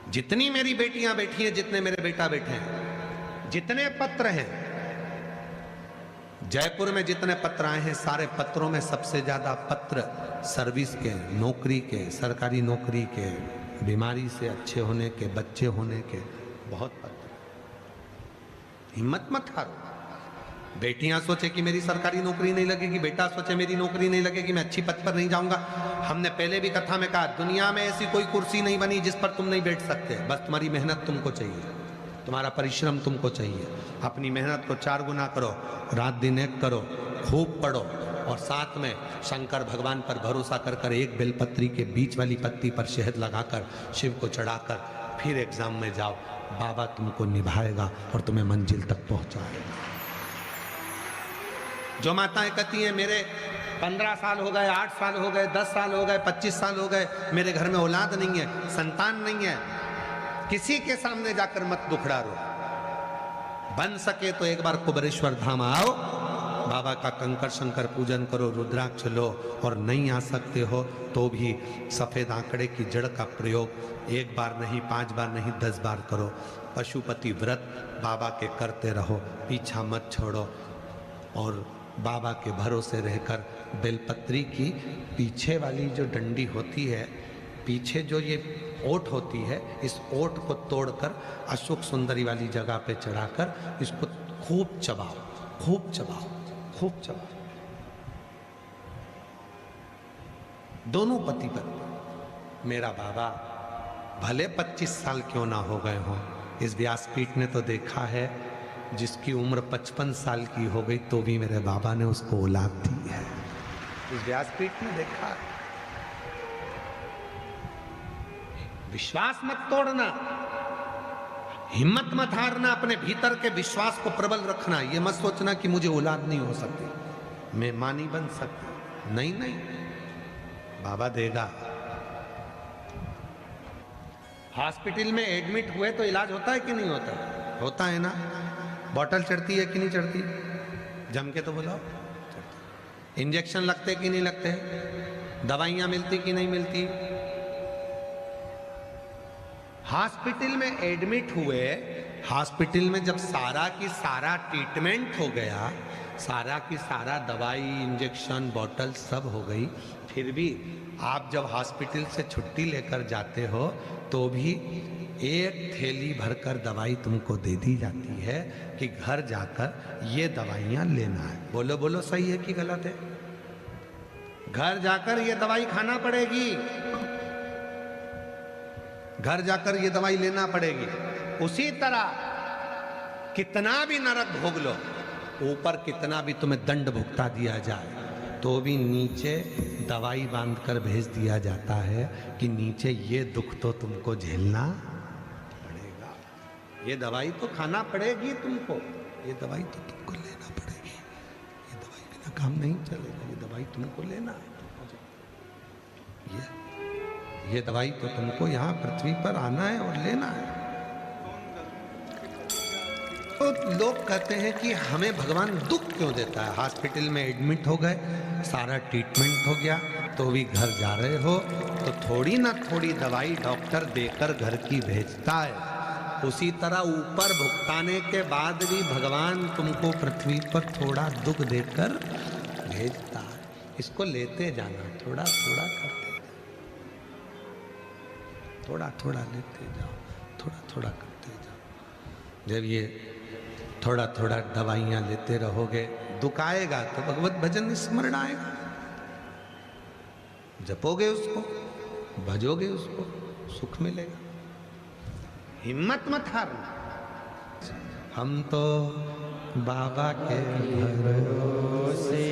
जितनी मेरी बेटियां बैठी हैं, जितने मेरे बेटा बैठे हैं, जितने पत्र हैं जयपुर में, जितने पत्र आए हैं, सारे पत्रों में सबसे ज्यादा पत्र सर्विस के, नौकरी के, सरकारी नौकरी के, बीमारी से अच्छे होने के, बच्चे होने के, बहुत पत्र। हिम्मत मत हारो। बेटियां सोचे कि मेरी सरकारी नौकरी नहीं लगेगी, बेटा सोचे मेरी नौकरी नहीं लगेगी, मैं अच्छी पद पर नहीं जाऊंगा। हमने पहले भी कथा में कहा, दुनिया में ऐसी कोई कुर्सी नहीं बनी जिस पर तुम नहीं बैठ सकते। बस तुम्हारी मेहनत तुमको चाहिए, तुम्हारा परिश्रम तुमको चाहिए। अपनी मेहनत को 4 गुना करो, रात दिन एक करो, खूब पढ़ो, और साथ में शंकर भगवान पर भरोसा कर कर एक बेलपत्री के बीच वाली पत्ती पर शहद लगाकर शिव को चढ़ाकर फिर एग्जाम में जाओ। बाबा तुमको निभाएगा और तुम्हें मंजिल तक पहुंचाएगा। जो माताएं कहती हैं मेरे 15 साल हो गए, 8 साल हो गए, 10 साल हो गए, 25 साल हो गए, मेरे घर में औलाद नहीं है, संतान नहीं है, किसी के सामने जाकर मत दुखड़ा रो। बन सके तो एक बार कुबेरेश्वर धाम आओ, बाबा का कंकर शंकर पूजन करो, रुद्राक्ष लो, और नहीं आ सकते हो तो भी सफेद आंकड़े की जड़ का प्रयोग 1 बार नहीं, 5 बार नहीं, 10 बार करो। पशुपति व्रत बाबा के करते रहो, पीछा मत छोड़ो, और बाबा के भरोसे रहकर बेलपत्री की पीछे वाली जो डंडी होती है, पीछे जो ये ओट होती है, इस ओट को तोड़कर अशोक सुंदरी वाली जगह पे चढ़ाकर इसको खूब चबाओ, खूब चबाओ, खूब चबाओ। दोनों पति पत्नी। मेरा बाबा भले 25 साल क्यों ना हो गए हों, इस व्यासपीठ ने तो देखा है जिसकी उम्र 55 साल की हो गई तो भी मेरे बाबा ने उसको औलाद दी है। इस व्यासपीठ ने देखा। विश्वास मत तोड़ना, हिम्मत मत हारना, अपने भीतर के विश्वास को प्रबल रखना। ये मत सोचना कि मुझे औलाद नहीं हो सकती, मैं मां नहीं बन सकती। नहीं नहीं, बाबा देगा। हॉस्पिटल में एडमिट हुए तो इलाज होता है कि नहीं होता? होता है ना। बॉटल चढ़ती है कि नहीं चढ़ती? जम के तो बोलो। इंजेक्शन लगते कि नहीं लगते? दवाइयां मिलती कि नहीं मिलती? हॉस्पिटल में एडमिट हुए, हॉस्पिटल में जब सारा की सारा ट्रीटमेंट हो गया, सारा की सारा दवाई, इंजेक्शन, बॉटल सब हो गई, फिर भी आप जब हॉस्पिटल से छुट्टी लेकर जाते हो तो भी एक थैली भरकर दवाई तुमको दे दी जाती है कि घर जाकर ये दवाइयां लेना है। बोलो बोलो, सही है कि गलत है? घर जाकर ये दवाई खाना पड़ेगी, घर जाकर ये दवाई लेना पड़ेगी। उसी तरह कितना भी नरक भोग लो, ऊपर कितना भी तुम्हें दंड भुगता दिया जाए, तो भी नीचे दवाई बांधकर भेज दिया जाता है कि नीचे ये दुख तो तुमको झेलना पड़ेगा। ये दवाई तो खाना पड़ेगी तुमको, ये दवाई तो तुमको लेना पड़ेगी, ये दवाई बिना काम नहीं चलेगा, ये दवाई तुमको लेना है। ये दवाई तो तुमको यहाँ पृथ्वी पर आना है और लेना है। तो लोग कहते हैं कि हमें भगवान दुख क्यों देता है? हॉस्पिटल में एडमिट हो गए, सारा ट्रीटमेंट हो गया, तो भी घर जा रहे हो तो थोड़ी ना थोड़ी दवाई डॉक्टर देकर घर की भेजता है। उसी तरह ऊपर भुगताने के बाद भी भगवान तुमको पृथ्वी पर थोड़ा दुख देकर भेजता है। इसको लेते जाना, थोड़ा थोड़ा करते, थोड़ा थोड़ा लेते जाओ, थोड़ा थोड़ा करते जाओ। जब ये थोड़ा थोड़ा दवाइयां लेते रहोगे, दुख आएगा तो भगवत भजन स्मरण आएगा, जपोगे उसको, भजोगे उसको, सुख मिलेगा। हिम्मत मत हारना। हम तो बाबा के भरोसे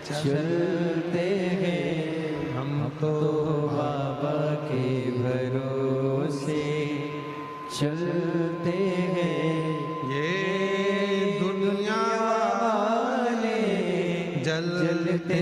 चलते हैं, हम तो बाबा के भरोसे चलते हैं। ये दुनिया वाले जलते